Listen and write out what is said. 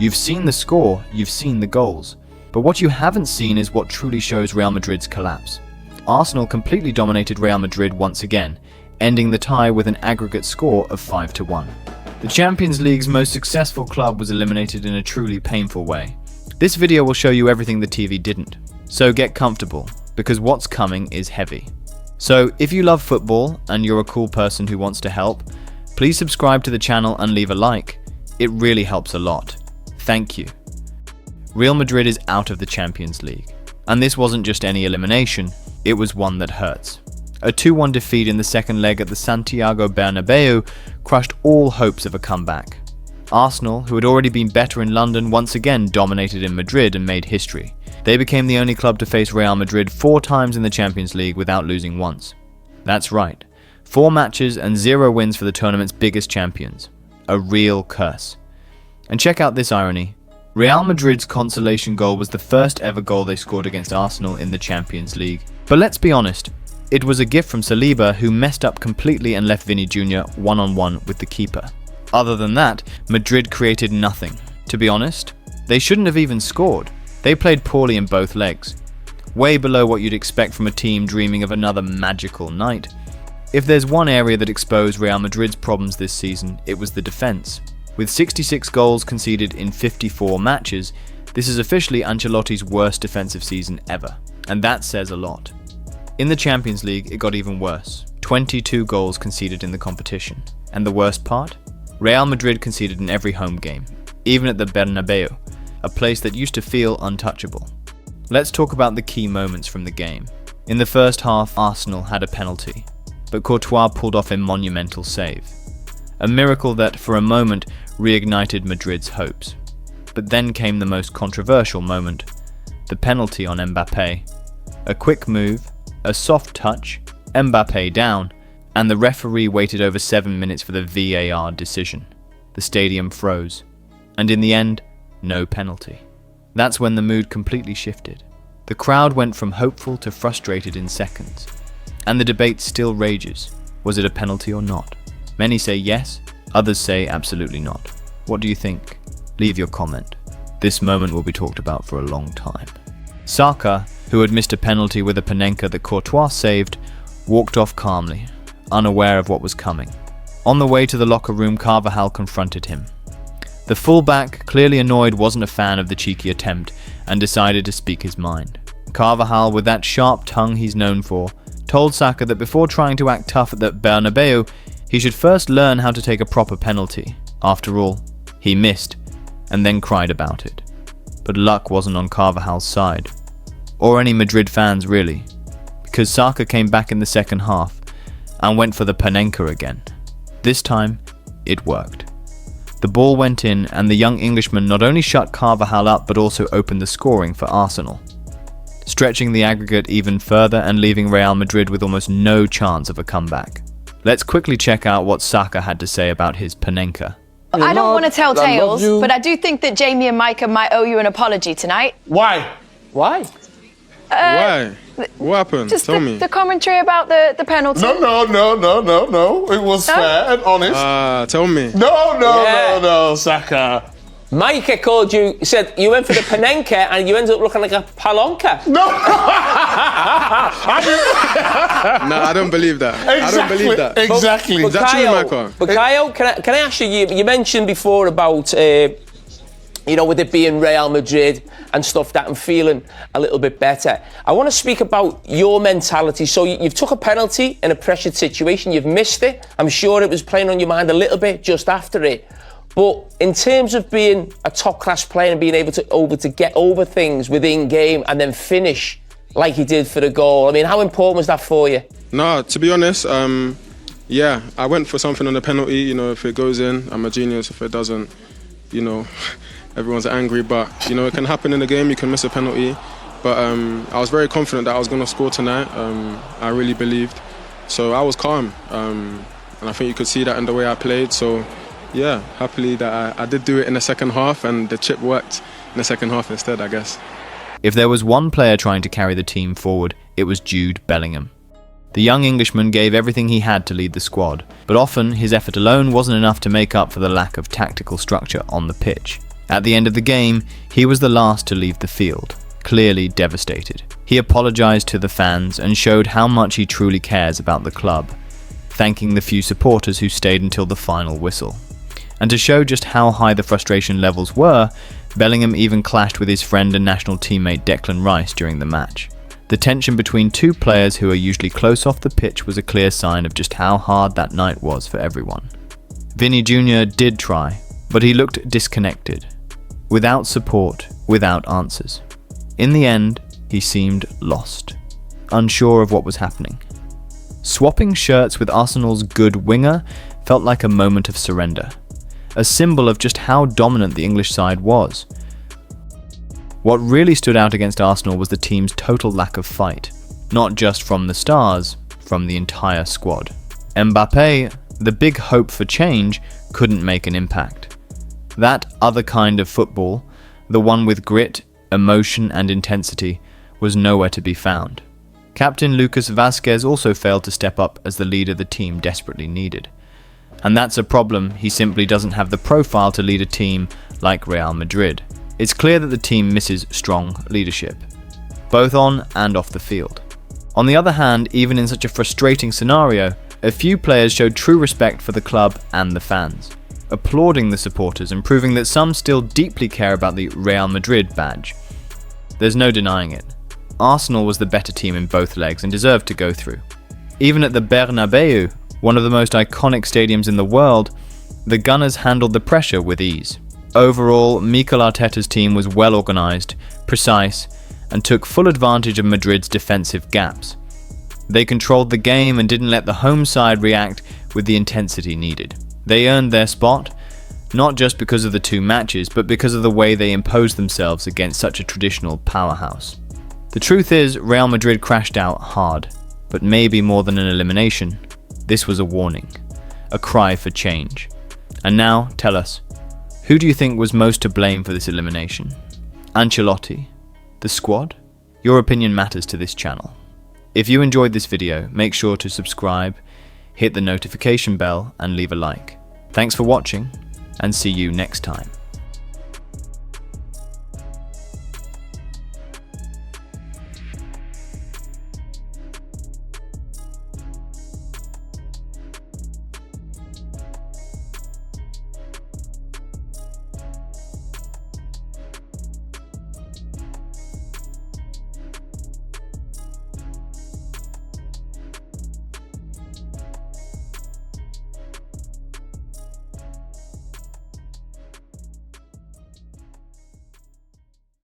You've seen the score, you've seen the goals. But what you haven't seen is what truly shows Real Madrid's collapse. Arsenal completely dominated Real Madrid once again, ending the tie with an aggregate score of 5-1. The Champions League's most successful club was eliminated in a truly painful way. This video will show you everything the TV didn't. So get comfortable, because what's coming is heavy. So if you love football and you're a cool person who wants to help, please subscribe to the channel and leave a like. It really helps a lot. Thank you. Real Madrid is out of the Champions League. And this wasn't just any elimination, it was one that hurts. A 2-1 defeat in the second leg at the Santiago Bernabeu crushed all hopes of a comeback. Arsenal, who had already been better in London, once again dominated in Madrid and made history. They became the only club to face Real Madrid 4 times in the Champions League without losing once. That's right, 4 matches and 0 wins for the tournament's biggest champions. A real curse. And check out this irony. Real Madrid's consolation goal was the first ever goal they scored against Arsenal in the Champions League. But let's be honest, it was a gift from Saliba, who messed up completely and left Vinnie Jr. one-on-one with the keeper. Other than that, Madrid created nothing. To be honest, they shouldn't have even scored. They played poorly in both legs. Way below what you'd expect from a team dreaming of another magical night. If there's one area that exposed Real Madrid's problems this season, it was the defense. With 66 goals conceded in 54 matches, this is officially Ancelotti's worst defensive season ever. And that says a lot. In the Champions League, it got even worse. 22 goals conceded in the competition. And the worst part? Real Madrid conceded in every home game, even at the Bernabeu, a place that used to feel untouchable. Let's talk about the key moments from the game. In the first half, Arsenal had a penalty, but Courtois pulled off a monumental save. A miracle that, for a moment, reignited Madrid's hopes. But then came the most controversial moment, the penalty on Mbappé. A quick move, a soft touch, Mbappé down, and the referee waited over 7 minutes for the VAR decision. The stadium froze, and in the end, no penalty. That's when the mood completely shifted. The crowd went from hopeful to frustrated in seconds. And the debate still rages. Was it a penalty or not? Many say yes, others say absolutely not. What do you think? Leave your comment. This moment will be talked about for a long time. Saka, who had missed a penalty with a Panenka that Courtois saved, walked off calmly, unaware of what was coming. On the way to the locker room, Carvajal confronted him. The fullback, clearly annoyed, wasn't a fan of the cheeky attempt and decided to speak his mind. Carvajal, with that sharp tongue he's known for, told Saka that before trying to act tough at the Bernabeu, he should first learn how to take a proper penalty. After all, he missed, and then cried about it. But luck wasn't on Carvajal's side. Or any Madrid fans really, because Saka came back in the second half and went for the Panenka again. This time, it worked. The ball went in and the young Englishman not only shut Carvajal up but also opened the scoring for Arsenal, stretching the aggregate even further and leaving Real Madrid with almost no chance of a comeback. Let's quickly check out what Saka had to say about his Panenka. I don't want to tell tales, but I do think that Jamie and Micah might owe you an apology tonight. Why? Why? Why? What happened? Just Tell me. the commentary about the penalty. No. It was fair and honest. Tell me. No, Saka. Micah called you, said you went for the Panenka and you ended up looking like a Palonka. No. No, I don't believe that. I don't believe that. Exactly. Is that true, Michael? But Kyle, can I ask you, you mentioned before about, with it being Real Madrid and stuff that I'm feeling a little bit better. I want to speak about your mentality. So you've took a penalty in a pressured situation, you've missed it. I'm sure it was playing on your mind a little bit just after it. But in terms of being a top-class player and being able to get over things within game and then finish like you did for the goal, I mean, how important was that for you? No, to be honest, I went for something on the penalty. If it goes in, I'm a genius. If it doesn't, everyone's angry. But, it can happen in the game. You can miss a penalty. But I was very confident that I was going to score tonight. I really believed. So I was calm. And I think you could see that in the way I played. So, yeah, happily that I did do it in the second half and the chip worked in the second half instead, I guess. If there was one player trying to carry the team forward, it was Jude Bellingham. The young Englishman gave everything he had to lead the squad, but often his effort alone wasn't enough to make up for the lack of tactical structure on the pitch. At the end of the game, he was the last to leave the field, clearly devastated. He apologized to the fans and showed how much he truly cares about the club, thanking the few supporters who stayed until the final whistle. And to show just how high the frustration levels were, Bellingham even clashed with his friend and national teammate Declan Rice during the match. The tension between two players who are usually close off the pitch was a clear sign of just how hard that night was for everyone. Vinnie Jr. did try, but he looked disconnected, without support, without answers. In the end, he seemed lost, unsure of what was happening. Swapping shirts with Arsenal's good winger felt like a moment of surrender, a symbol of just how dominant the English side was. What really stood out against Arsenal was the team's total lack of fight, not just from the stars, from the entire squad. Mbappe, the big hope for change, couldn't make an impact. That other kind of football, the one with grit, emotion and intensity, was nowhere to be found. Captain Lucas Vazquez also failed to step up as the leader the team desperately needed. And that's a problem. He simply doesn't have the profile to lead a team like Real Madrid. It's clear that the team misses strong leadership, both on and off the field. On the other hand, even in such a frustrating scenario, a few players showed true respect for the club and the fans, applauding the supporters and proving that some still deeply care about the Real Madrid badge. There's no denying it. Arsenal was the better team in both legs and deserved to go through. Even at the Bernabeu, one of the most iconic stadiums in the world, the Gunners handled the pressure with ease. Overall, Mikel Arteta's team was well organised, precise, and took full advantage of Madrid's defensive gaps. They controlled the game and didn't let the home side react with the intensity needed. They earned their spot, not just because of the two matches, but because of the way they imposed themselves against such a traditional powerhouse. The truth is, Real Madrid crashed out hard, but maybe more than an elimination, this was a warning, a cry for change. And now, tell us, who do you think was most to blame for this elimination? Ancelotti? The squad? Your opinion matters to this channel. If you enjoyed this video, make sure to subscribe, hit the notification bell and leave a like. Thanks for watching, and see you next time.